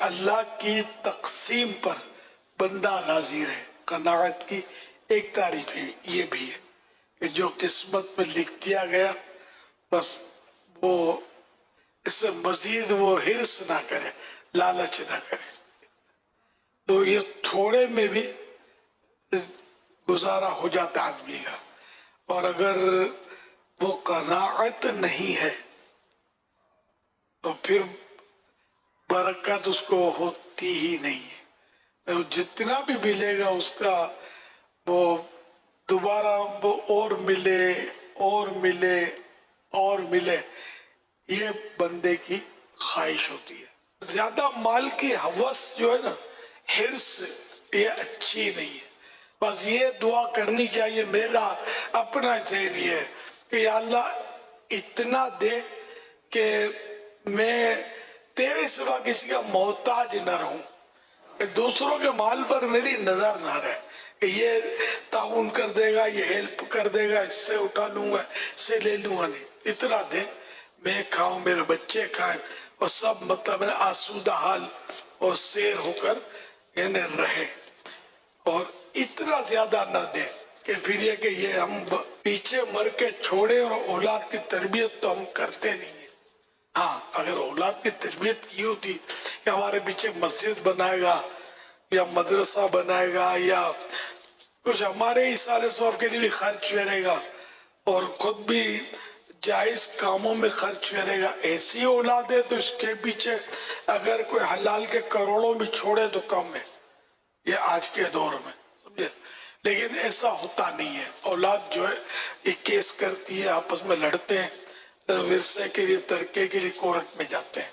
اللہ کی تقسیم پر بندہ ناظر ہے۔ قناعت کی ایک تعریف یہ بھی ہے کہ جو قسمت میں لکھ دیا گیا بس وہ اس سے مزید وہ حرص نہ کرے، لالچ نہ کرے۔ تو یہ تھوڑے میں بھی گزارا ہو جاتا آدمی کا، اور اگر وہ قناعت نہیں ہے تو پھر برکت اس کو ہوتی ہی نہیں ہے۔ جتنا بھی ملے گا اس کا وہ دوبارہ وہ اور ملے اور ملے اور ملے، یہ بندے کی خواہش ہوتی ہے۔ زیادہ مال کی ہوس جو ہے نا، حرص، یہ اچھی نہیں ہے۔ بس یہ دعا کرنی چاہیے، میرا اپنا ذہن یہ ہے کہ یا اللہ اتنا دے کہ میں تیرے سوا کسی کا محتاج نہ رہوں، کہ دوسروں کے مال پر میری نظر نہ رہے کہ یہ تعاون کر دے گا، یہ ہیلپ کر دے گا، اس سے اٹھا لوں گا، اس سے لے لوں گا، نہیں، اتنا دے میں کھاؤں، میرے بچے کھائیں، اور سب مطلب آسودہ حال اور سیر ہو کر یعنی رہے، اور اتنا زیادہ نہ دے کہ پھر یہ کہ یہ ہم پیچھے مر کے چھوڑے اور اولاد کی تربیت تو ہم کرتے نہیں ہیں۔ ہاں اگر اولاد کی تربیت کی ہوتی کہ ہمارے پیچھے مسجد بنائے گا یا مدرسہ بنائے گا یا کچھ ہمارے اصالہ ثواب کے لیے بھی خرچ کرے گا اور خود بھی جائز کاموں میں خرچ کرے گا، ایسی اولاد ہے تو اس کے پیچھے اگر کوئی حلال کے کروڑوں بھی چھوڑے تو کم ہے یہ آج کے دور میں، سمجھے۔ لیکن ایسا ہوتا نہیں ہے، اولاد جو ہے یہ کیس کرتی ہے، آپس میں لڑتے ہیں، ورثے کے لیے ترکے کے لیے کورٹ میں جاتے ہیں،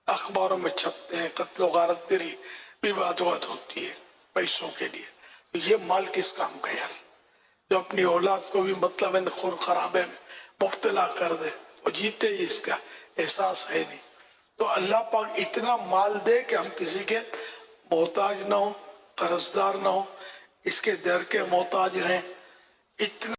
اخباروں میں چھپتے ہیں، قتل و غارت گری بھی بات ہوتی ہے پیسوں کے لیے۔ تو یہ مال کس کام کا یار، جو اپنی اولاد کو بھی مطلب خون خرابے میں مبتلا کر دے، وہ جیتے ہی اس کا احساس ہے نہیں۔ تو اللہ پاک اتنا مال دے کہ ہم کسی کے محتاج نہ ہوں، قرض دار نہ ہوں، اس کے در کے محتاج رہیں، اتنا